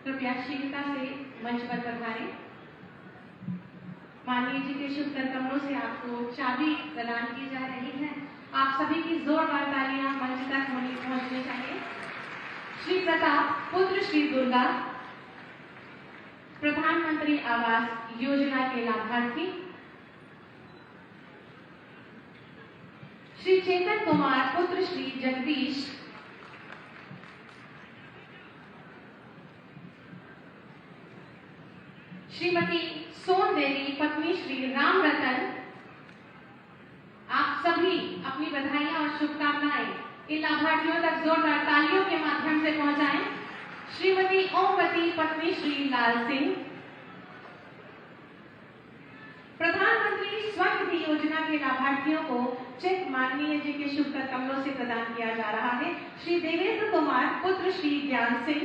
कृपया शीघ्रता से मंच पर पधारें। माननीय जी के शुभ कर कमलों से आपको चाबी प्रदान की जा रही है। आप सभी की जोरदार तालियां मंच तक पहुंचनी चाहिए। श्री प्रताप पुत्र श्री दुर्गा प्रधानमंत्री आवास योजना के लाभार्थी, श्री चेतन कुमार पुत्र श्री जगदीश, श्रीमती सोन देवी पत्नी श्री राम रतन, आप सभी अपनी बधाइयां और शुभकामनाएं इन लाभार्थियों तक जोरदार तालियों के माध्यम से पहुंचाएं। श्रीमती ओमवती पत्नी श्री लाल सिंह, प्रधानमंत्री स्वनिधि योजना के लाभार्थियों को चेक माननीय जी के शुभ कर कमलों से प्रदान किया जा रहा है। श्री देवेंद्र कुमार पुत्र श्री ज्ञान सिंह,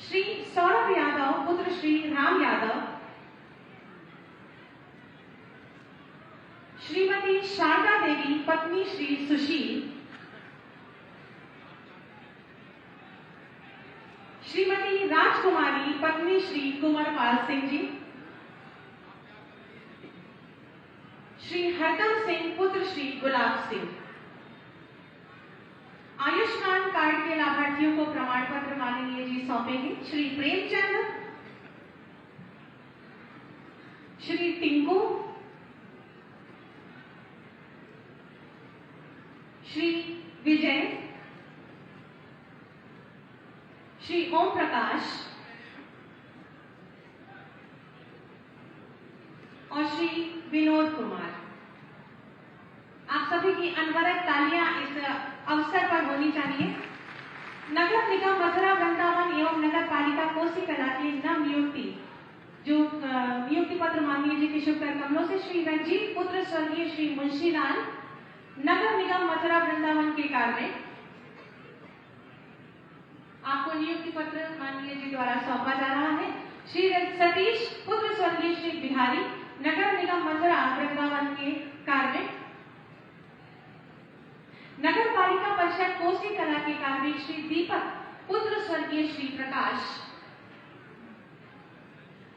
श्री सौरभ यादव पुत्र श्री राम यादव, श्रीमती शारदा देवी पत्नी श्री सुशील, श्रीमती राजकुमारी पत्नी श्री कुंवरपाल सिंह जी, श्री हरदम सिंह पुत्र श्री गुलाब सिंह। आयुष्मान कार्ड के लाभार्थियों को प्रमाण पत्र माननीय जी सौंपेंगे। श्री प्रेमचंद, श्री टिंकू, श्री विजय, श्री ओम प्रकाश और श्री विनोद कुमार। आप सभी की अनवरत तालियां इस अवसर पर होनी चाहिए। नगर निगम मथुरा वृंदावन एवं नगर पालिका कोसी कला की नव नियुक्ति जो नियुक्ति पत्र माननीय जी के शुभ कर कमलों से श्री रंजीत पुत्र स्वर्गीय श्री मुंशीलाल नगर निगम मथुरा वृंदावन के कार्य आपको नियुक्ति पत्र माननीय जी द्वारा सौंपा जा रहा है। श्री सतीश पुत्र स्वर्गीय श्री बिहारी नगर निगम मथुरा वृंदावन के कार्य, नगर पालिका परिषद कोसी कला के कार्मिक श्री दीपक पुत्र स्वर्गीय श्री प्रकाश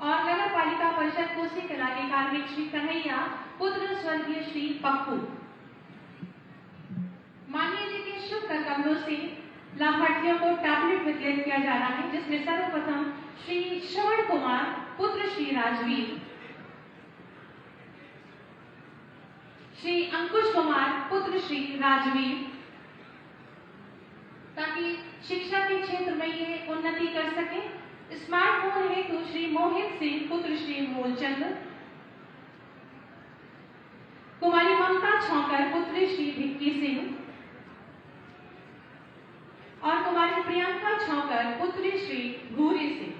और नगर पालिका परिषद कोसी कला के कार्मिक श्री कन्हैया पुत्र स्वर्गीय श्री पप्पू। माननीय जी के शुभ कर कमलों से लाभार्थियों को टैबलेट वितरित किया जा रहा है, जिसमें सर्वप्रथम श्री श्रवण कुमार पुत्र श्री राजवीर, श्री अंकुश कुमार पुत्र श्री राजवीर, ताकि शिक्षा के क्षेत्र में ये उन्नति कर सके। स्मार्टफोन हेतु श्री मोहित सिंह पुत्र श्री मूलचंद, कुमारी ममता छौकर पुत्री श्री भिक्की सिंह और कुमारी प्रियंका छौकर पुत्री श्री भूरी सिंह।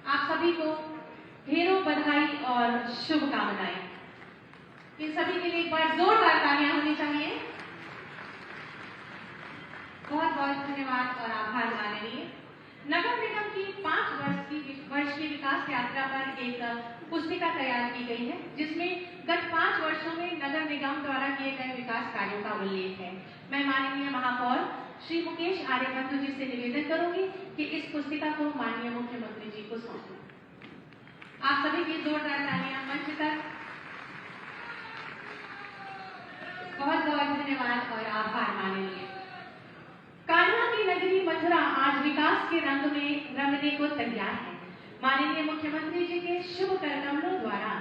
आप सभी को ढेरों बधाई और शुभकामनाएं। इन सभी के लिए एक बार जोरदार तालियां होनी चाहिए। बहुत बहुत धन्यवाद और आभार माननीय। नगर निगम की 5 वर्ष की विकास यात्रा पर एक पुस्तिका तैयार की गई है, जिसमें गत 5 वर्षों में नगर निगम द्वारा किए गए विकास कार्यों का उल्लेख है। मैं माननीय महापौर श्री मुकेश आर्यबंधु जी से निवेदन करूंगी कि इस पुस्तिका को माननीय मुख्यमंत्री जी को सौंपें। आप सभी की जोरदार तालियां मंच तक। बहुत बहुत धन्यवाद और आभार माननीय। कान्हा की नगरी मथुरा आज विकास के रंग में रंगने को तैयार है। माननीय मुख्यमंत्री जी के शुभ कर कमलों द्वारा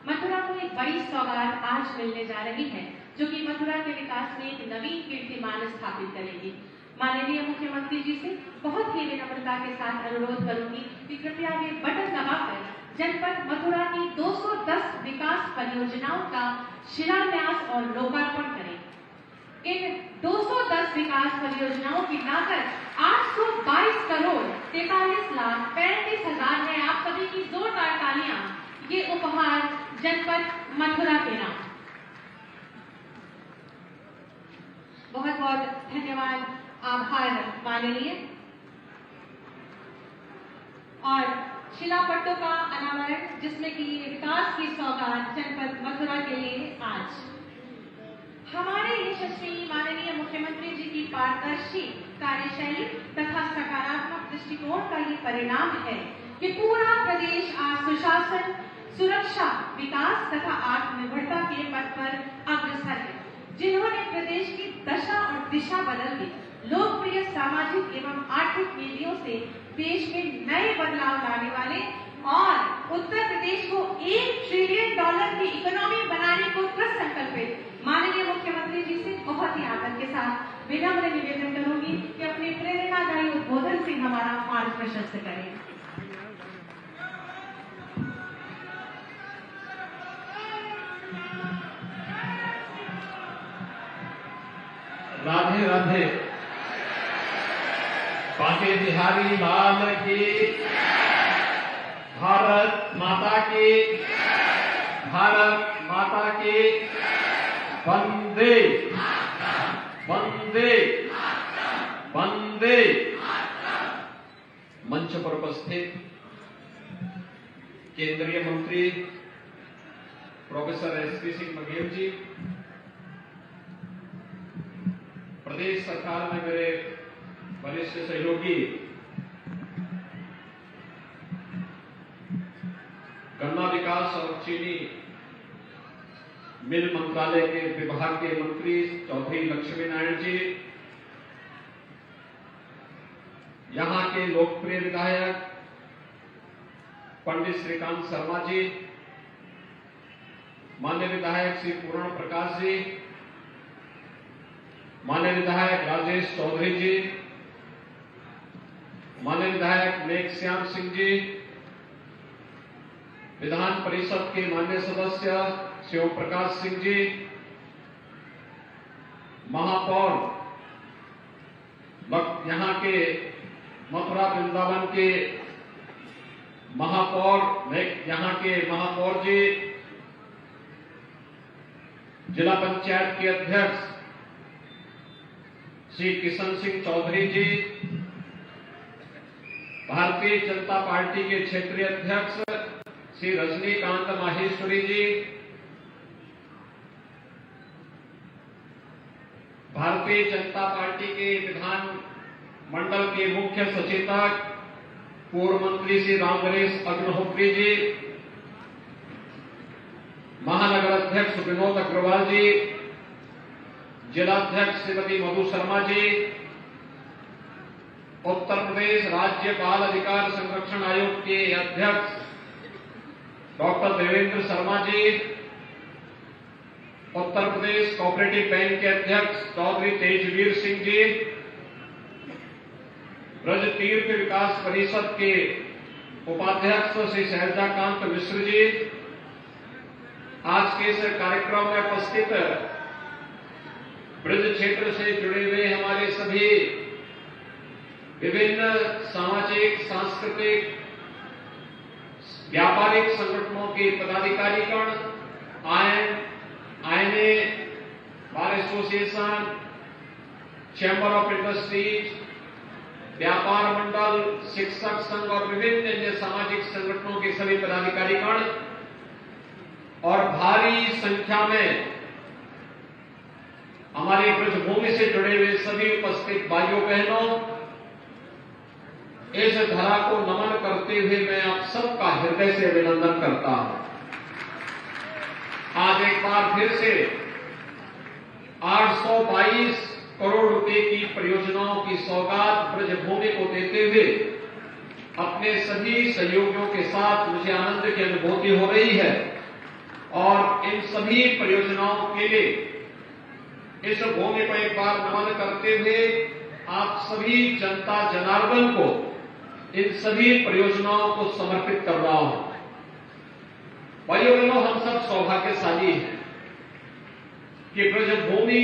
मथुरा को एक बड़ी सौगात आज मिलने जा रही है, जो कि मथुरा के विकास में एक नवीन कीर्तिमान स्थापित करेगी। माननीय मुख्यमंत्री जी से बहुत ही विनम्रता के साथ अनुरोध करूंगी कि कृपया वे बटन दबाकर जनपद मथुरा की 210 विकास परियोजनाओं का शिलान्यास और लोकार्पण करें। इन 210 विकास परियोजनाओं की लागत 822 करोड़ 43,35,000 है। आप सभी की जोरदार तालियां ये उपहार जनपद मथुरा के नाम। बहुत बहुत धन्यवाद, आभार माननीय। और शिलापट्टों का अनावरण, जिसमें कि विकास की सौगात जनपद मथुरा के लिए आज हमारे यशस्वी माननीय मुख्यमंत्री जी की पारदर्शी कार्यशैली तथा सकारात्मक दृष्टिकोण का ये परिणाम है कि पूरा प्रदेश आज सुशासन, सुरक्षा, विकास तथा आत्मनिर्भरता के पथ पर अग्रसर है, जिन्होंने प्रदेश की दशा और दिशा बदल दी। लोकप्रिय सामाजिक एवं आर्थिक नीतियों से देश में नए बदलाव लाने वाले और उत्तर प्रदेश को $1 ट्रिलियन की इकोनॉमी बनाने को कृत संकल्पित माननीय मुख्यमंत्री जी से बहुत ही आदर के साथ विनम्र निवेदन करूंगी कि अपने प्रेरणादायी उद्बोधन से हमारा मार्ग प्रशस्त करें। राधे राधे। बांके बिहारी लाल की, भारत माता की, भारत माता की, वंदे वंदे वंदे। मंच पर उपस्थित केंद्रीय मंत्री प्रोफेसर एसपी सिंह बघेल जी, प्रदेश सरकार में मेरे वरिष्ठ सहयोगी गन्ना विकास और चीनी मिल मंत्रालय के विभाग के मंत्री चौधरी लक्ष्मी नारायण जी, यहां के लोकप्रिय विधायक पंडित श्रीकांत शर्मा जी, मान्य विधायक श्री पूर्ण प्रकाश जी, मान्य विधायक राजेश चौधरी जी, मान्य विधायक मेघश्याम सिंह जी, विधान परिषद के मान्य सदस्य शिव प्रकाश सिंह जी, महापौर यहां के मथुरा वृंदावन के महापौर, यहां के महापौर जी, जिला पंचायत के अध्यक्ष श्री किशन सिंह चौधरी जी, भारतीय जनता पार्टी के क्षेत्रीय अध्यक्ष श्री रजनीकांत माहेश्वरी जी, भारतीय जनता पार्टी के विधान मंडल के मुख्य सचेतक पूर्व मंत्री श्री रामनरेश अग्निहोत्री जी, महानगर अध्यक्ष विनोद अग्रवाल जी, जिलाध्यक्ष श्रीमती मधु शर्मा जी, उत्तर प्रदेश राज्य बाल अधिकार संरक्षण आयोग के अध्यक्ष doctor Devendra Sharma ji, Uttar Pradesh cooperative bank के अध्यक्ष चौधरी तेजवीर सिंह जी, ब्रज तीर्थ विकास परिषद के उपाध्यक्ष श्री शैलजाकांत मिश्र जी, आज के इस कार्यक्रम में उपस्थित ब्रज क्षेत्र से जुड़े हुए हमारे सभी विभिन्न सामाजिक, सांस्कृतिक, व्यापारिक संगठनों के पदाधिकारीगण, INA, bar association, chamber of industries, व्यापार मंडल, शिक्षक संघ और विभिन्न अन्य सामाजिक संगठनों के सभी पदाधिकारीगण और भारी संख्या में हमारी ब्रजभूमि से जुड़े हुए सभी उपस्थित भाइयों बहनों, इस धरा को नमन करते हुए मैं आप सबका हृदय से अभिनंदन करता हूं। आज एक बार फिर से 822 करोड़ रुपए की परियोजनाओं की सौगात ब्रजभूमि को देते हुए अपने सभी सहयोगियों के साथ मुझे आनंद की अनुभूति हो रही है और इन सभी परियोजनाओं के लिए इस भूमि पर एक बार नमन करते हुए आप सभी जनता जनार्दन को इन सभी परियोजनाओं को समर्पित कर रहा हूं। भाइयों बहनों, हम सब सौभाग्यशाली हैं कि ब्रजभूमि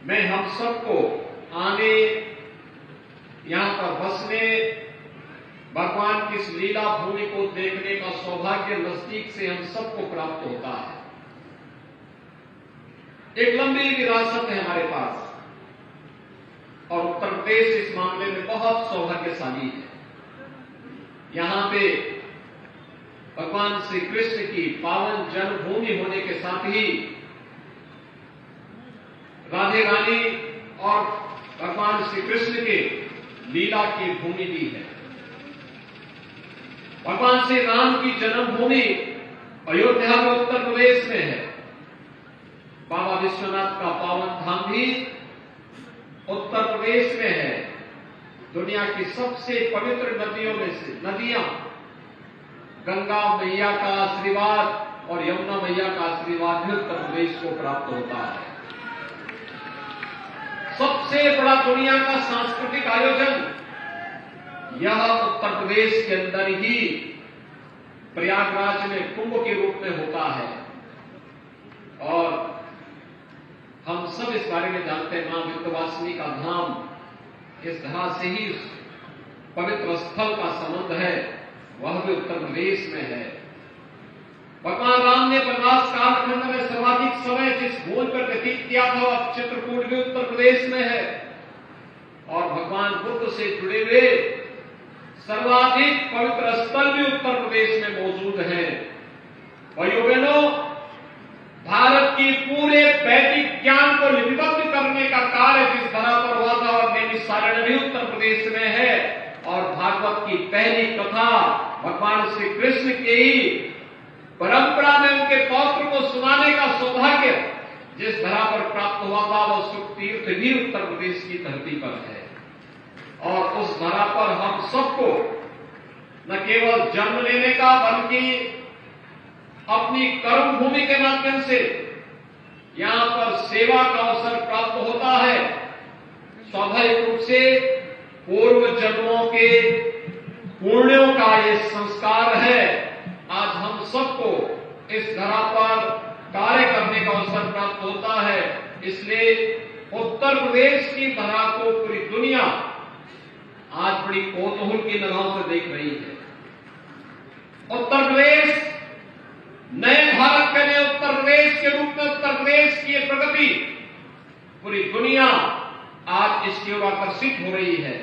में हम सबको आने, यहां पर बसने, भगवान की इस लीला भूमि को देखने का सौभाग्य नजदीक से हम सबको प्राप्त होता है। एक लंबी विरासत है हमारे पास और उत्तर प्रदेश इस मामले में बहुत सौभाग्यशाली है। यहां पे भगवान श्री कृष्ण की पावन जन्मभूमि होने के साथ ही राधे रानी और भगवान श्री कृष्ण के लीला की भूमि भी है। भगवान श्री राम की जन्मभूमि अयोध्या में उत्तर प्रदेश में है। बाबा विश्वनाथ का पावन धाम भी उत्तर प्रदेश में है। दुनिया की सबसे पवित्र नदियों में से नदियां गंगा मैया का आशीर्वाद और यमुना मैया का आशीर्वाद भी उत्तर प्रदेश को प्राप्त होता है। सबसे बड़ा दुनिया का सांस्कृतिक आयोजन यह उत्तर प्रदेश के अंदर ही प्रयागराज में कुंभ के रूप में होता है। और हम सब इस बारे में जानते हैं, मां विंध्यवासिनी का धाम इस धरा से ही पवित्र स्थल का संबंध है, वह भी उत्तर प्रदेश में है। भगवान राम ने वनवास कालखंड में सर्वाधिक समय जिस भूमि पर व्यतीत किया था वह चित्रकूट भी उत्तर प्रदेश में है। और भगवान बुद्ध से जुड़े हुए सर्वाधिक पवित्र स्थल भी उत्तर प्रदेश में मौजूद हैं। भाइयों बहनों, भारत की पूरे वैदिक ज्ञान को लिपिबद्ध करने का कार्य जिस धरा पर हुआ था और नैमिषारण्य भी उत्तर प्रदेश में है। और भागवत की पहली कथा भगवान श्री कृष्ण के ही परंपरा में उनके पौत्र को सुनाने का सौभाग्य जिस धरा पर प्राप्त हुआ था वह सुख तीर्थ भी उत्तर प्रदेश की धरती पर है। और उस धरा पर हम सबको न केवल जन्म लेने का बल्कि अपनी कर्म भूमि के माध्यम से यहां पर सेवा का अवसर प्राप्त होता है। स्वाभाविक रूप से पूर्व जन्मों के पुण्यों का ये संस्कार है। आज हम सबको इस धरा पर कार्य करने का अवसर प्राप्त होता है। इसलिए उत्तर प्रदेश की धरा को पूरी दुनिया आज बड़ी कौतूहल की नजरों से देख रही है। उत्तर प्रदेश नए भारत के नए उत्तर प्रदेश के रूप में उत्तर प्रदेश की प्रगति पूरी दुनिया आज इसकी ओर आकर्षित हो रही है।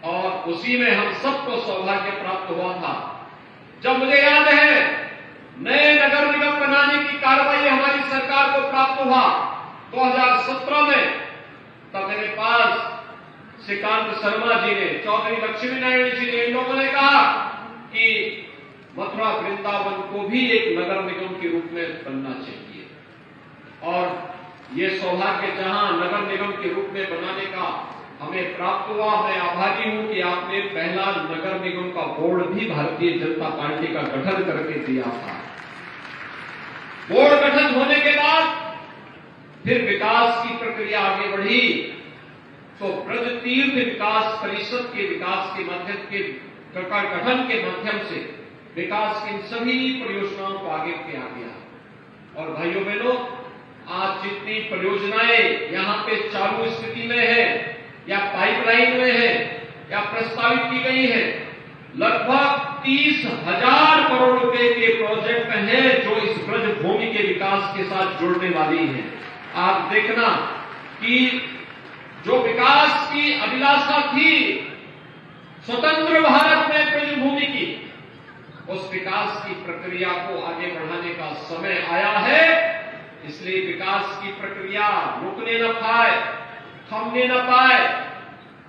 और उसी में हम सबको सौभाग्य प्राप्त हुआ था जब मुझे याद है नए नगर निगम बनाने की कार्रवाई हमारी सरकार को प्राप्त हुआ 2017 में। तब मेरे पास श्रीकांत शर्मा जी ने, चौधरी लक्ष्मी नारायण जी ने, इन लोगों ने कहा कि मथुरा वृंदावन को भी एक नगर निगम के रूप में बनना चाहिए। और ये सौभाग्य जहां नगर निगम के रूप में बनाने का हमें प्राप्त हुआ, मैं आभारी हूं कि आपने पहला नगर निगम का बोर्ड भी भारतीय जनता पार्टी का गठन करके दिया था। बोर्ड गठन होने के बाद फिर विकास की प्रक्रिया आगे बढ़ी तो ब्रज तीर्थ विकास परिषद के विकास के माध्यम के गठन के माध्यम से विकास की सभी परियोजनाओं को आगे किया गया। और भाइयों बहनों, आज जितनी परियोजनाएं यहां पे चालू स्थिति में है या पाइपलाइन में है या प्रस्तावित की गई है, लगभग 30,000 करोड़ रुपए के प्रोजेक्ट हैं जो इस ब्रज भूमि के विकास के साथ जुड़ने वाली हैं। आप देखना कि जो विकास की अभिलाषा थी स्वतंत्र भारत में ब्रज भूमि की, उस विकास की प्रक्रिया को आगे बढ़ाने का समय आया है। इसलिए विकास की प्रक्रिया रुकने न पाए, थमने न पाए,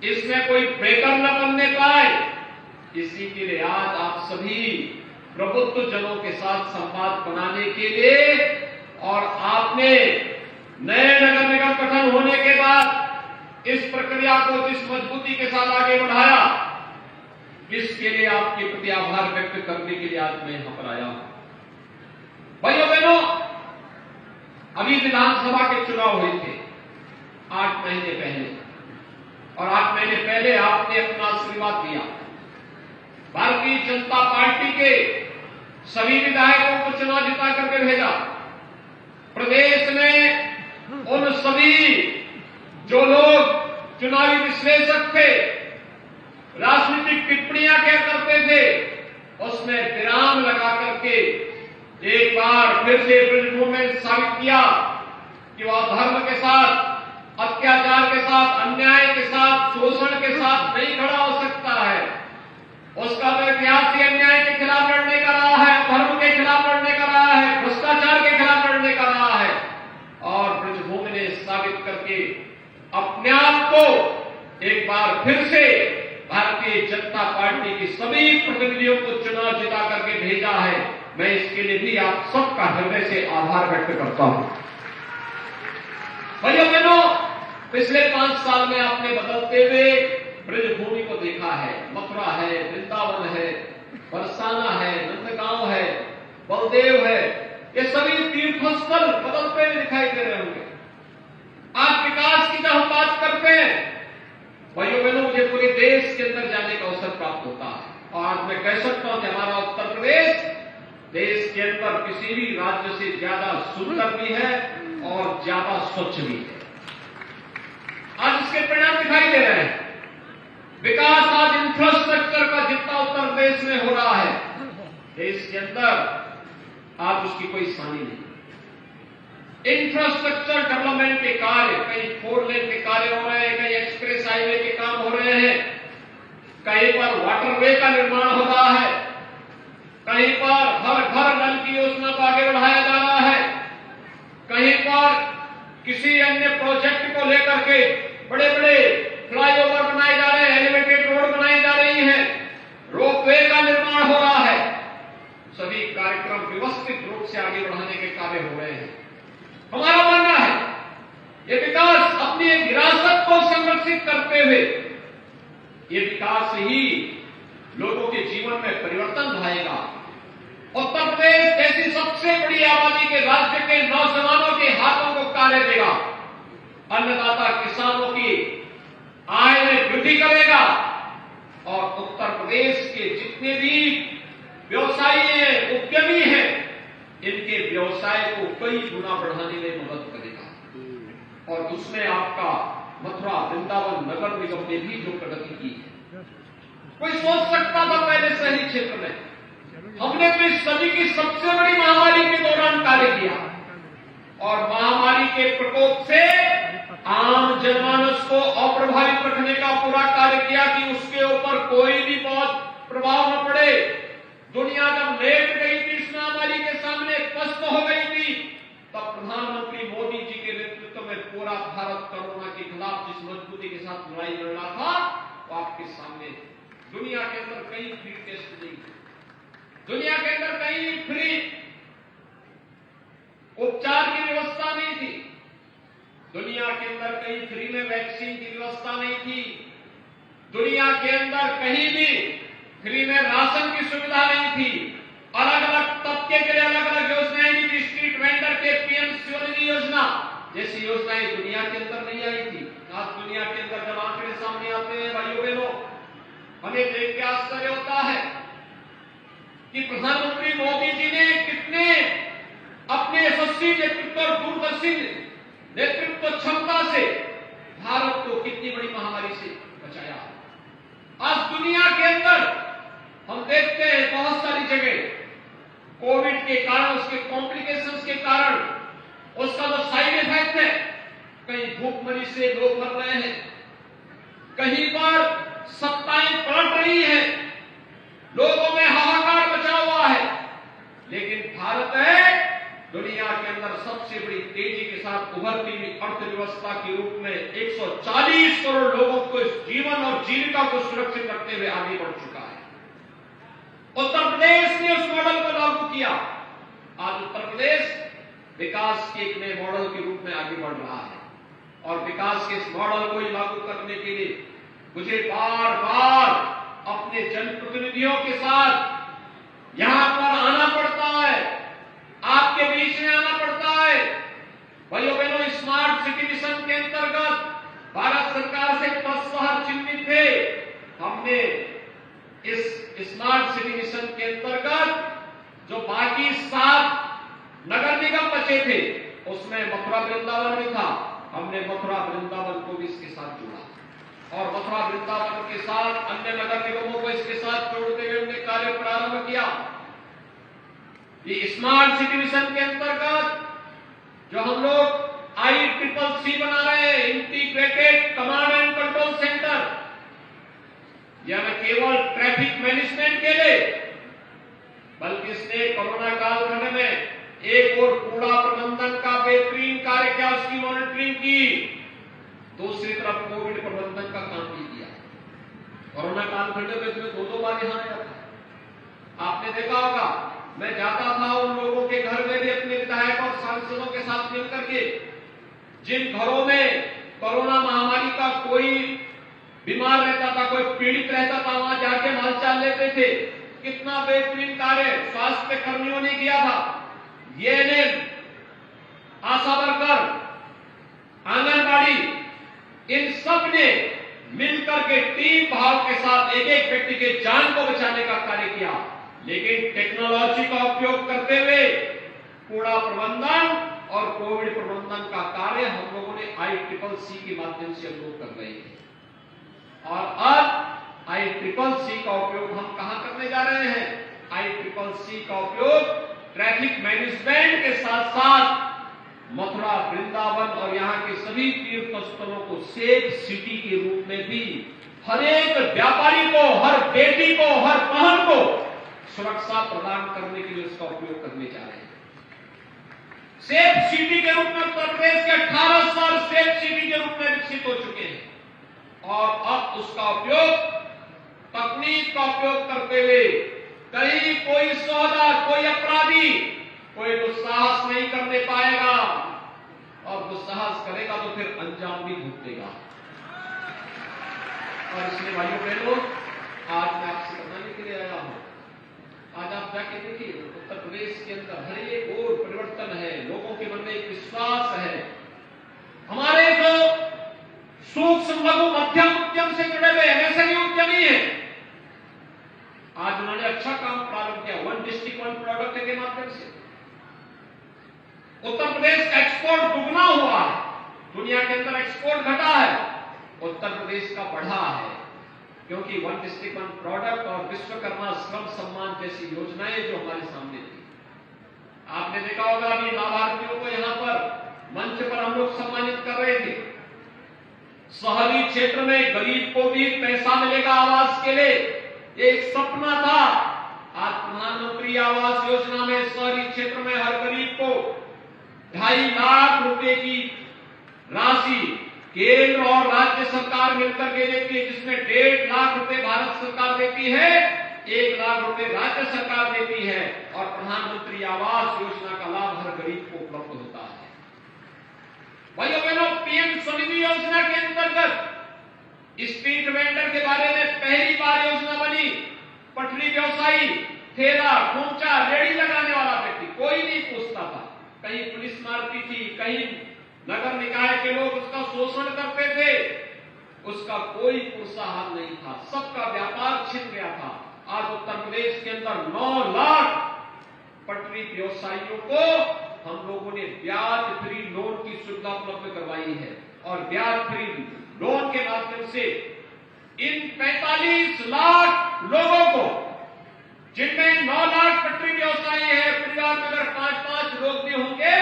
इसमें कोई ब्रेकर न बनने पाए, इसी के लिए आज आप सभी प्रबुद्ध जनों के साथ संवाद बनाने के लिए और आपने नए नगर निगम गठन होने के बाद इस प्रक्रिया को जिस मजबूती के साथ आगे बढ़ाया, इसके लिए आपके प्रति आभार व्यक्त करने के लिए आज मैं यहां पर आया हूं। भाइयों बहनों, अभी विधानसभा के चुनाव हुए थे 8 महीने पहले, और 8 महीने पहले आपने अपना आशीर्वाद दिया। भारतीय जनता पार्टी के सभी विधायकों को चुनाव जिता करके भेजा। प्रदेश में उन सभी जो लोग चुनावी विश्लेषक थे, राजनीतिक टिप्पणियां क्या करते थे, उसमें विराम लगा करके एक बार फिर से ब्रजभूमि में साबित किया कि वह धर्म के साथ, अत्याचार के साथ, अन्याय के साथ, शोषण के साथ नहीं खड़ा हो सकता है। उसका तो इतिहास ही अन्याय के खिलाफ लड़ने का रहा है, धर्म के खिलाफ लड़ने का रहा है, भ्रष्टाचार के खिलाफ लड़ने का रहा है। और ब्रजभूमि ने साबित करके अपने आप को एक बार फिर से भारतीय जनता पार्टी की सभी प्रतिनिधियों को चुनाव जिता करके भेजा है। मैं इसके लिए भी आप सबका हृदय से आभार व्यक्त करता हूं। भाइयों बहनों, पिछले 5 साल में आपने बदलते हुए ब्रजभूमि को देखा है। मथुरा है, वृंदावन है, बरसाना है, नंदगांव है, बलदेव है, ये सभी तीर्थस्थल बदलते हुए दिखाई दे रहे होंगे। आज विकास की जब हम बात करते हैं, भाइयों बहनों, मुझे पूरे देश के अंदर जाने का अवसर प्राप्त होता है और आज मैं कह सकता हूं कि हमारा उत्तर प्रदेश देश के अंदर किसी भी राज्य से ज्यादा सुंदर भी है और ज्यादा स्वच्छ भी है। आज इसके परिणाम दिखाई दे रहे हैं। विकास आज इंफ्रास्ट्रक्चर का जितना उत्तर प्रदेश में हो रहा है, देश के अंदर आज उसकी कोई सानी नहीं। इंफ्रास्ट्रक्चर डेवलपमेंट के कार्य, कहीं 4 लेन के कार्य हो रहे हैं, कहीं एक्सप्रेस हाईवे के काम हो रहे हैं, कहीं पर वाटरवे का निर्माण हो रहा है, कहीं पर हर घर नल की योजना को आगे बढ़ाया जा रहा है, कहीं पर किसी अन्य प्रोजेक्ट को लेकर के बड़े बड़े फ्लाईओवर बनाए जा रहे हैं, एलिवेटेड रोड बनाई जा रही है, रोपवे का निर्माण हो रहा है। सभी कार्यक्रम व्यवस्थित रूप से आगे बढ़ाने के कार्य हो रहे हैं। हमारा मानना है ये विकास अपनी एक विरासत को संरक्षित करते हुए ये विकास ही लोगों के जीवन में परिवर्तन लाएगा। उत्तर प्रदेश जैसी सबसे बड़ी आबादी के राज्य के नौजवानों के हाथों को कार्य देगा, अन्नदाता किसानों की आय में वृद्धि करेगा और उत्तर प्रदेश के जितने भी व्यवसायी हैं, उद्यमी हैं, इनके व्यवसाय को कई गुना बढ़ाने में मदद करेगा। और उसमें आपका मथुरा वृंदावन नगर निगम ने भी जो प्रगति की है, कोई सोच सकता था पहले शहरी क्षेत्र में? हमने तो इस सदी की सबसे बड़ी महामारी के दौरान कार्य किया और महामारी के प्रकोप से आम जनमानस को अप्रभावित रखने का पूरा कार्य किया कि उसके ऊपर कोई भी बहुत प्रभाव न पड़े। दुनिया जब लेट गई थी इस महामारी के सामने, पस्त हो गई थी, तब प्रधानमंत्री मोदी जी के नेतृत्व में पूरा भारत कोरोना के खिलाफ जिस मजबूती के साथ लड़ाई लड़ रहा था, वो आपके सामने। दुनिया के अंदर कहीं फ्री टेस्ट नहीं, दुनिया के अंदर कहीं फ्री उपचार की व्यवस्था नहीं थी, दुनिया के अंदर कहीं फ्री में वैक्सीन की व्यवस्था नहीं थी, दुनिया के अंदर कहीं भी फ्री में राशन की सुविधा नहीं थी, अलग अलग तबके के लिए अलग अलग योजनाएं नहीं थी, स्ट्रीट वेंडर के पीएम स्वनिधि योजना जैसी योजनाएं दुनिया के अंदर नहीं आई थी। आज दुनिया के अंदर जब आंकड़े सामने आते हैं भाइयों बहनों, हमें देख के आश्चर्य होता है कि प्रधानमंत्री मोदी जी ने कितने अपने यशस्वी नेतृत्व और दूरदर्शी नेतृत्व क्षमता से भारत को कितनी बड़ी महामारी से बचाया। आज दुनिया के अंदर हम देखते हैं बहुत सारी जगह कोविड के कारण, उसके कॉम्प्लिकेशंस के कारण, उसका जो साइड इफेक्ट है, कहीं भूखमरी से लोग मर रहे हैं, कहीं पर सत्ताएं पलट रही है, लोगों में हाहाकार मचा हुआ है, लेकिन भारत है दुनिया के अंदर सबसे बड़ी तेजी के साथ उभरती हुई अर्थव्यवस्था के रूप में 140 करोड़ लोगों को इस जीवन और जीविका को सुरक्षित रखते हुए आगे बढ़ चुका है। उत्तर प्रदेश ने उस मॉडल को लागू किया। आज उत्तर प्रदेश विकास के एक नए मॉडल के रूप में आगे बढ़ रहा है और विकास के इस मॉडल को लागू करने के लिए मुझे बार बार अपने जनप्रतिनिधियों के साथ यहां पर आना पड़ता है, आपके बीच में आना पड़ता है। भाइयों बहनों, स्मार्ट सिटी मिशन के अंतर्गत भारत सरकार से 10 शहर चिन्हित थे। हमने इस स्मार्ट सिटी मिशन के अंतर्गत जो बाकी 7 नगर निगम बचे थे, उसमें मथुरा वृंदावन भी था। हमने मथुरा वृंदावन को भी इसके साथ जोड़ा और मथुरा वृंदावन के साथ अन्य नगर निगमों को इसके साथ जोड़ते हुए हमने कार्य प्रारंभ किया। ये स्मार्ट सिटी मिशन के अंतर्गत जो हम लोग ICCC बना रहे हैं, integrated command and control centre, यह न केवल ट्रैफिक मैनेजमेंट के लिए बल्कि इसने कोरोना कालखंड में एक और कूड़ा प्रबंधन का बेहतरीन कार्य किया, उसकी मॉनिटरिंग की। दूसरी तरफ कोविड प्रबंधन का काम भी किया। कोरोना कालखंड में मैं 2-2 बार यहां आया था। आपने देखा होगा, मैं जाता था उन लोगों के घर में भी अपने विधायक और सांसदों के साथ मिलकर के, जिन घरों में कोरोना महामारी का कोई बीमार रहता था, कोई पीड़ित रहता था, वहां जाके हालचाल लेते थे। कितना बेहतरीन कार्य स्वास्थ्य कर्मियों ने किया था। ये आशा वर्कर, आंगनबाड़ी, इन सब ने मिलकर के टीम भाव के साथ एक एक व्यक्ति के जान को बचाने का कार्य किया। लेकिन टेक्नोलॉजी का उपयोग करते हुए कूड़ा प्रबंधन और कोविड प्रबंधन का कार्य हम लोगों ने ICCC के माध्यम से हम लोग कर रहे हैं। और अब ICCC का उपयोग हम कहां करने जा रहे हैं? ICCC का उपयोग ट्रैफिक मैनेजमेंट के साथ साथ मथुरा, वृंदावन और यहां के सभी तीर्थ स्थलों को सेफ सिटी के रूप में भी हर एक व्यापारी को, हर बेटी को, हर बहन को सुरक्षा प्रदान करने के लिए उसका उपयोग करने जा रहे हैं। सेफ सिटी के रूप में उत्तर प्रदेश के 18 शहर सेफ सिटी के रूप में विकसित हो चुके हैं और अब उसका उपयोग, तकनीक का उपयोग करते हुए कहीं कोई सौदा, कोई अपराधी कोई दुस्साहस नहीं करने पाएगा और दुस्साहस करेगा तो फिर अंजाम भी भुगतेगा। और इसलिए भाइयों बहनों, आज मैं आपसे बताने के लिए आया हूं, आज आप जाके देखिए उत्तर प्रदेश के अंदर हर एक और परिवर्तन है, लोगों के मन में एक विश्वास है। हमारे जो सूक्ष्म लघु मध्यम उद्यम से जुड़े हुए MSME उद्यमी है, आज उन्होंने अच्छा काम प्रारंभ किया। 1 डिस्ट्रिक्ट 1 प्रोडक्ट के माध्यम से उत्तर प्रदेश का एक्सपोर्ट दुगना हुआ है। दुनिया के अंदर एक्सपोर्ट घटा है, उत्तर प्रदेश का बढ़ा है, क्योंकि 1 डिस्ट्रिक्ट 1 प्रोडक्ट और विश्वकर्मा श्रम सम्मान जैसी योजनाएं जो हमारे सामने थी। आपने देखा होगा, अभी लाभार्थियों को यहां पर मंच पर हम लोग सम्मानित कर रहे थे। शहरी क्षेत्र में गरीब को भी पैसा मिलेगा आवास के लिए, ये एक सपना था। आज प्रधानमंत्री आवास योजना में शहरी क्षेत्र में हर गरीब को 2.5 लाख रुपए की राशि केंद्र और राज्य सरकार मिलकर के देती है, जिसमें 1.5 लाख रुपए भारत सरकार देती है, 1 लाख रुपए राज्य सरकार देती है और प्रधानमंत्री आवास योजना का लाभ हर गरीब को उपलब्ध होता है। भाइयों बहनों, PM स्वनिधि योजना के अंतर्गत स्ट्रीट वेंडर के बारे में पहली बार योजना बनी। पटरी व्यवसायी, ठेला, खोमचा, रेड़ी लगाने वाला व्यक्ति, कोई नहीं पूछता था। कहीं पुलिस मारती थी, कहीं नगर निकाय के लोग उसका शोषण करते थे, उसका कोई प्रोत्साहन नहीं था, सबका व्यापार छिन गया था। आज उत्तर प्रदेश के अंदर 9 लाख पटरी व्यवसायियों को हम लोगों ने ब्याज फ्री लोन की सुविधा उपलब्ध करवाई है और ब्याज फ्री लोन के माध्यम से इन 45 लाख लोगों को, जिनमें 9 लाख पटरी व्यवसायी है, परिवार में अगर 5-5 लोग भी होंगे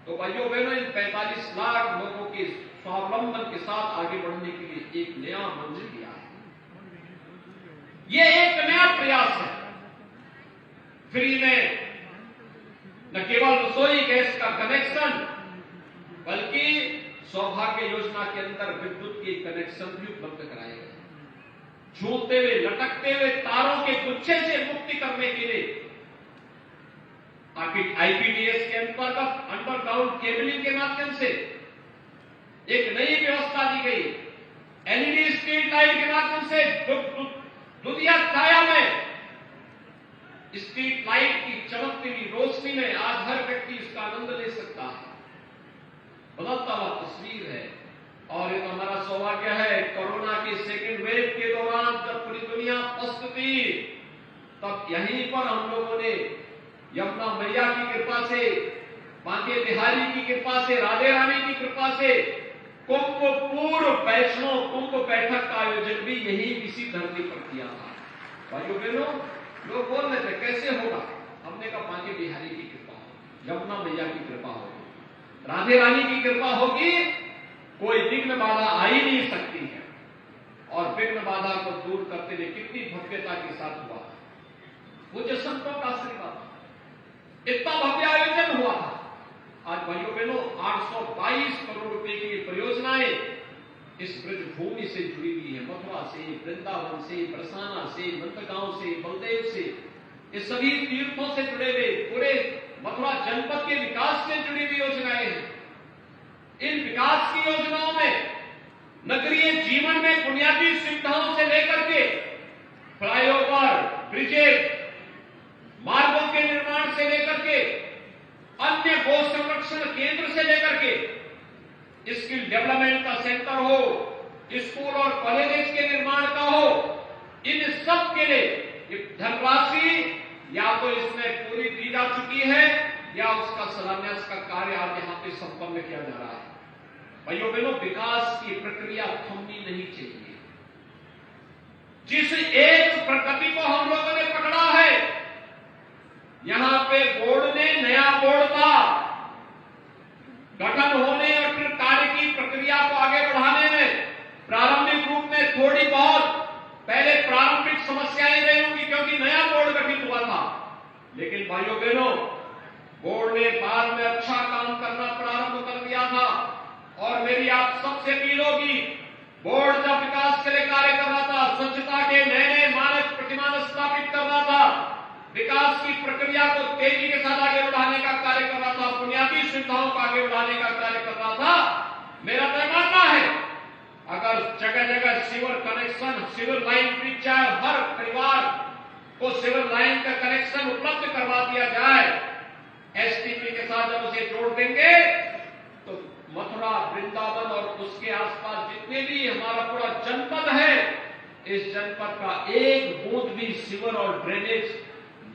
तो भाइयों बहनों, इन 45 लाख लोगों के स्वावलंबन के साथ आगे बढ़ने के लिए एक नया मंजिल दिया है। ये एक नया प्रयास है। फ्री में न केवल रसोई गैस का कनेक्शन, बल्कि सौभाग्य योजना के अंदर विद्युत के कनेक्शन भी उपलब्ध कराए गए। झूलते हुए, लटकते हुए तारों के गुच्छे से मुक्ति करने के लिए IPDS के अंतर्गत अंडरग्राउंड केबलिंग के माध्यम से एक नई व्यवस्था दी गई। LED स्ट्रीट लाइट के माध्यम से दुनिया छाया में स्ट्रीट लाइट की चमकती हुई रोशनी में आज हर व्यक्ति इसका आनंद ले सकता है। बदलता हुआ तस्वीर है और ये तो हमारा सौभाग्य है। कोरोना के सेकेंड वेव के दौरान जब पूरी दुनिया पस्त थी, तब यहीं पर हम लोगों ने यमुना मैया की कृपा से, बांके बिहारी की कृपा से, राधे रानी की कृपा से कुंभ पूर्व वैष्णव कुंभ बैठक का आयोजन भी यही इसी धरती पर किया था। भाइयों बहनों, लोग बोल रहे थे कैसे होगा, हमने कहा बांके बिहारी की कृपा होगी, यमुना मैया की कृपा होगी, राधे रानी की कृपा होगी, कोई विघ्न बाधा आ ही नहीं सकती है। और विघ्न बाधा को दूर करते हुए कितनी भव्यता के साथ हुआ, पूज्य संतों का आशीर्वाद, इतना भव्य आयोजन हुआ था। आज भाइयों बहनों 822 करोड़ रुपए की परियोजनाएं इस ब्रजभूमि से जुड़ी हुई है। मथुरा से, वृंदावन से, बरसाना से, नंदगांव से, बलदेव से, ये सभी तीर्थों से जुड़े हुए पूरे मथुरा जनपद के विकास से जुड़ी हुई योजनाएं हैं। इन विकास की योजनाओं में नगरीय जीवन में बुनियादी सुविधाओं से लेकर के फ्लाईओवर, ब्रिजेज, मार्गों के निर्माण से लेकर के अन्य गो संरक्षण केंद्र से लेकर के स्किल डेवलपमेंट का सेंटर हो, स्कूल और कॉलेजेस के निर्माण का हो, इन सब के लिए धनराशि या तो इसमें पूरी दी जा चुकी है या उसका शिलान्यास का कार्य आज यहां पे संपन्न किया जा रहा है। भाइयों बहनों, विकास की प्रक्रिया थमनी नहीं चाहिए। जिस एक प्रकृति को हम लोगों ने पकड़ा है, यहां पे बोर्ड ने, नया बोर्ड का गठन होने और फिर कार्य की प्रक्रिया को आगे बढ़ाने में प्रारंभिक रूप में थोड़ी बहुत पहले प्रारंभिक समस्याएं रही होंगी क्योंकि नया बोर्ड गठित हुआ था। लेकिन भाइयों बहनों, बोर्ड ने बाद में अच्छा काम करना प्रारंभ कर दिया था। और मेरी आप सबसे अपील होगी, बोर्ड जब विकास के लिए कार्य कर रहा था, स्वच्छता के नए नए मानक प्रतिमान स्थापित कर रहा था, विकास की प्रक्रिया को तेजी के साथ आगे बढ़ाने का कार्य कर रहा था, बुनियादी सुविधाओं को आगे बढ़ाने का कार्य कर रहा था। मेरा तय मानना है, अगर जगह जगह सीवर कनेक्शन, सीवर लाइन बिछ जाए, हर परिवार को सीवर लाइन का कनेक्शन उपलब्ध करवा दिया जाए, एसटीपी के साथ जब उसे जोड़ देंगे तो मथुरा, वृंदावन और उसके आसपास जितने भी हमारा पूरा जनपद है, इस जनपद का एक बूंद भी सीवर और ड्रेनेज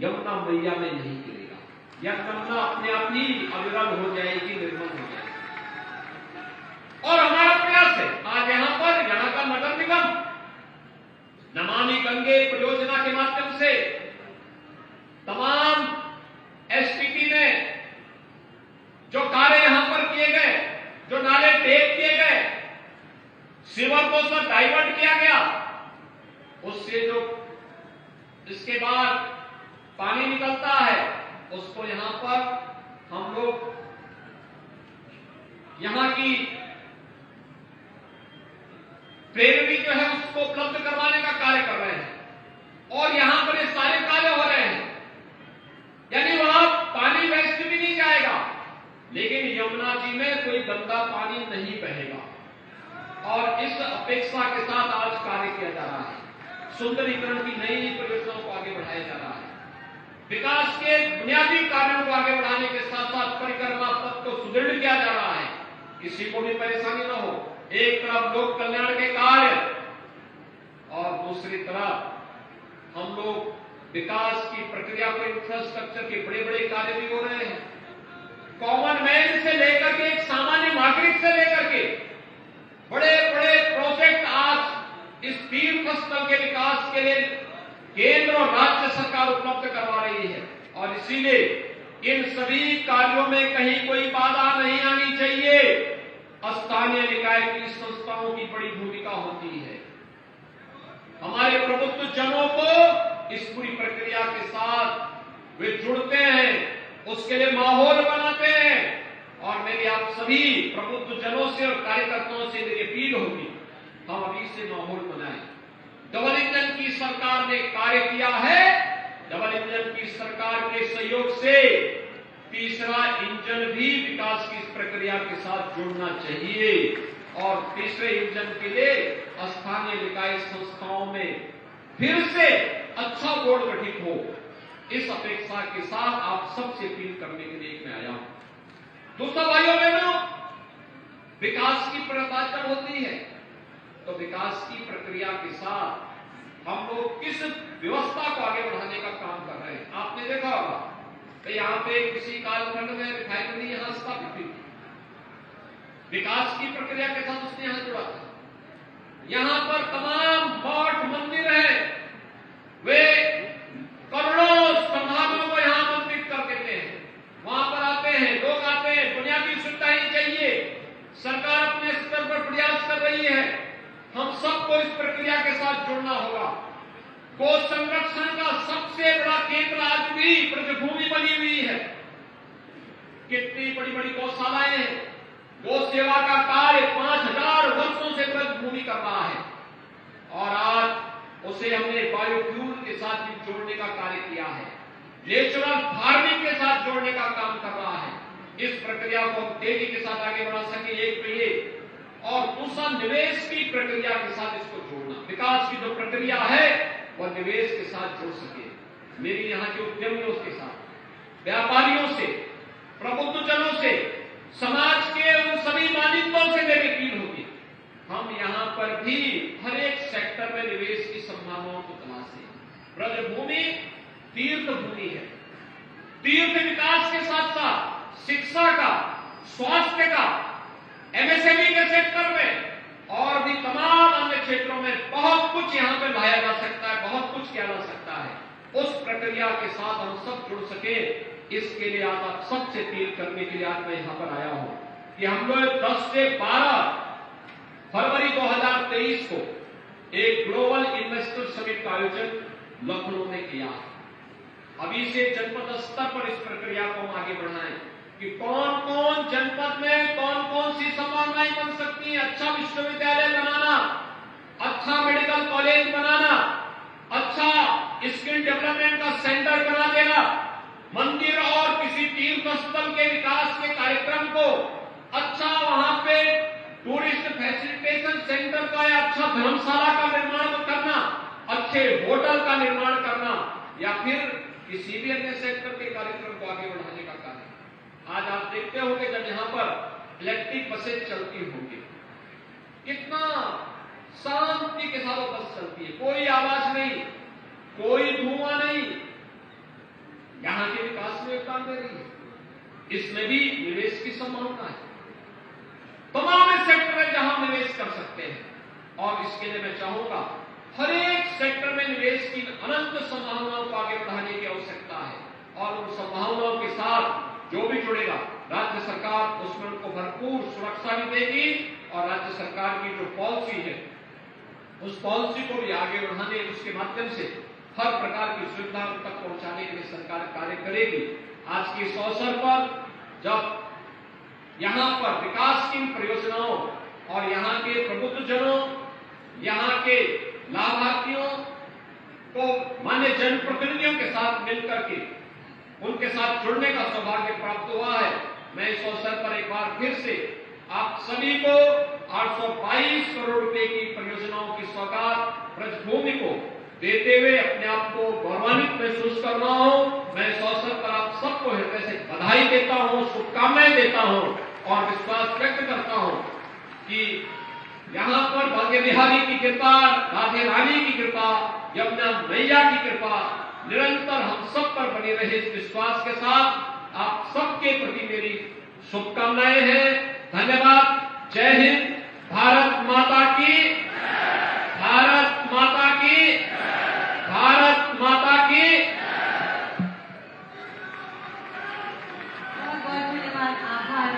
यमुना मैया में नहीं गिरेगा। यह यमुना अपने आप ही अविरल हो जाएगी, निर्मल हो जाएगी। और हमारा प्रयास है आज यहां का नगर निगम नमामि गंगे परियोजना के माध्यम से तमाम एसटीपी में जो कार्य यहां पर किए गए, जो नाले टेप किए गए, सीवर को सब डाइवर्ट किया गया, उससे जो इसके बाद पानी निकलता है उसको यहां पर हम लोग यहां की ट्रेनरी जो है उसको उपलब्ध करवाने का कार्य कर रहे हैं। और यहां पर ये सारे कार्य हो रहे हैं, यानी वहां पानी वेस्ट भी नहीं जाएगा, लेकिन यमुना जी में कोई गंदा पानी नहीं बहेगा। और इस अपेक्षा के साथ आज कार्य किया जा रहा है। सुंदरीकरण की नई परियोजनाओं को आगे बढ़ाया जा रहा है। विकास के बुनियादी कार्यों को आगे बढ़ाने के साथ साथ परिक्रमा पथ को सुदृढ़ किया जा रहा है, किसी को भी परेशानी न हो। एक तरफ लोक कल्याण के कार्य और दूसरी तरफ हम लोग विकास की प्रक्रिया को, इंफ्रास्ट्रक्चर के बड़े बड़े कार्य भी हो रहे हैं। कॉमन मैन से लेकर के, एक सामान्य नागरिक से लेकर के बड़े बड़े प्रोजेक्ट आज इस तीर्थ स्थल के विकास के लिए केंद्र और राज्य सरकार उपलब्ध करवा रही है। और इसीलिए इन सभी कार्यों में कहीं कोई बाधा नहीं आनी चाहिए। स्थानीय निकाय की संस्थाओं की बड़ी भूमिका होती है। हमारे प्रबुद्ध जनों को इस पूरी प्रक्रिया के साथ वे जुड़ते हैं, उसके लिए माहौल बनाते हैं। और मेरी आप सभी प्रबुद्ध जनों से और कार्यकर्ताओं से मेरी अपील होगी, हम अभी से माहौल बनाएं। डबल इंजन की सरकार ने कार्य किया है, डबल इंजन की सरकार के सहयोग से तीसरा इंजन भी विकास की इस प्रक्रिया के साथ जुड़ना चाहिए। और तीसरे इंजन के लिए स्थानीय निकाय संस्थाओं में फिर से अच्छा बोर्ड गठित हो, इस अपेक्षा के साथ आप सबसे अपील करने के लिए मैं आया हूं। दोस्तों, भाइयों बहनों, विकास की प्रक्रिया जब होती है तो विकास की प्रक्रिया के साथ हम लोग किस व्यवस्था को आगे बढ़ाने का काम कर रहे हैं। आपने देखा होगा तो यहां पे किसी कालखंड में रिफाइनरी यहां स्थापित हुई, विकास की प्रक्रिया के साथ उसने यहां जुड़ा था। यहां पर तमाम मठ मंदिर हैं, वे करोड़ों श्रद्धालुओं को यहां आमंत्रित कर देते हैं। वहां पर आते हैं, लोग आते हैं, बुनियादी सुविधाएं चाहिए। सरकार अपने स्तर पर प्रयास कर रही है, हम सबको इस प्रक्रिया के साथ जुड़ना होगा। गो संरक्षण का सबसे बड़ा केंद्र आज भी ब्रजभूमि बनी हुई है। कितनी बड़ी बड़ी गौशालाएं हैं। गौ सेवा का कार्य 5000 वर्षों से ब्रजभूमि कर रहा है और आज उसे हमने बायोफ्यूल के साथ भी जोड़ने का कार्य किया है, नेचुरल फार्मिंग के साथ जोड़ने का काम कर रहा है। इस प्रक्रिया को हम तेजी के साथ आगे बढ़ा सके, एक तो ये, और दूसरा निवेश की प्रक्रिया के साथ इसको जोड़ना। विकास की जो प्रक्रिया है वह निवेश के साथ जोड़ सके। मेरी यहाँ के उद्यमियों के साथ, व्यापारियों से, प्रबुद्धजनों से, समाज के उन सभी मालिकों से मेरी अपील होगी, हम यहाँ पर भी हर एक सेक्टर में निवेश की संभावनाओं को तलाशें। ब्रजभूमि तीर्थ भूमि है। तीर्थ विकास के साथ साथ शिक्षा का, स्वास्थ्य का, एमएसएमई के सेक्टर में और भी तमाम अन्य क्षेत्रों में बहुत कुछ यहां पे लाया जा सकता है, बहुत कुछ किया जा सकता है। उस प्रक्रिया के साथ हम सब जुड़ सके, इसके लिए आज आप सबसे अपील करने के लिए आज मैं यहां पर आया हूं कि हम लोग 10 से 12 फरवरी 2023 को एक ग्लोबल इन्वेस्टर समिट का आयोजन लखनऊ में किया है। अभी से जनपद स्तर पर इस प्रक्रिया को हम आगे बढ़ाएं कि कौन कौन जनपद में कौन कौन सी संभावनाएं बन सकती हैं। अच्छा विश्वविद्यालय बनाना, अच्छा मेडिकल कॉलेज बनाना, अच्छा स्किल डेवलपमेंट का सेंटर बना देना, मंदिर और किसी तीर्थ स्थल के विकास के कार्यक्रम को अच्छा वहां पे टूरिस्ट फैसिलिटेशन सेंटर का या अच्छा धर्मशाला का निर्माण करना, अच्छे होटल का निर्माण करना या फिर किसी भी अन्य सेक्टर के कार्यक्रम को आगे बढ़ाने का कार्य। आज आप देखते होंगे जब यहां पर इलेक्ट्रिक बसें चलती होंगी, कितना शांति के साथ वो बस चलती है, कोई आवाज नहीं, कोई धुआं नहीं, यहां के विकास में योगदान दे रही है। इसमें भी निवेश की संभावना है। तमाम सेक्टर में जहां निवेश कर सकते हैं और इसके लिए मैं चाहूंगा हर एक सेक्टर में निवेश की अनंत संभावनाओं को आगे बढ़ाने की आवश्यकता है और उन संभावनाओं के साथ जो भी जुड़ेगा राज्य सरकार उसमें उनको भरपूर सुरक्षा भी देगी और राज्य सरकार की जो पॉलिसी है उस पॉलिसी को भी आगे बढ़ाने, उसके माध्यम से हर प्रकार की सुविधा उन तक पहुंचाने के लिए सरकार कार्य करेगी। आज के इस अवसर पर जब यहां पर विकास की परियोजनाओं और यहां के प्रबुद्धजनों, यहां के लाभार्थियों को मान्य जनप्रतिनिधियों के साथ मिलकर के उनके साथ जुड़ने का सौभाग्य प्राप्त हुआ है, मैं इस अवसर पर एक बार फिर से आप सभी को 822 करोड़ रुपए की परियोजनाओं की सौगात ब्रजभूमि को देते हुए अपने आप को गौरवान्वित महसूस कर रहा हूं। मैं इस अवसर पर आप सबको हृदय से बधाई देता हूं, शुभकामनाएं देता हूं और विश्वास व्यक्त करता हूं कि यहां पर भाग्य बिहारी की कृपा, राधे रानी की कृपा, यमुना मैया की कृपा निरंतर हम सब पर बनी रहे। इस विश्वास के साथ आप सबके प्रति मेरी शुभकामनाएं हैं। धन्यवाद। जय हिंद। भारत माता की, भारत माता की, भारत माता की। बहुत बहुत धन्यवाद, आभार।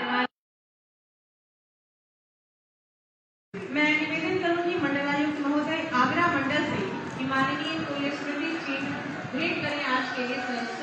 मैं निवेदन करूंगी मंडलायुक्त महोदय आगरा मंडल से कि माननीय पुलिस स्मृति चिन्ह भेंट करें आज के लिए।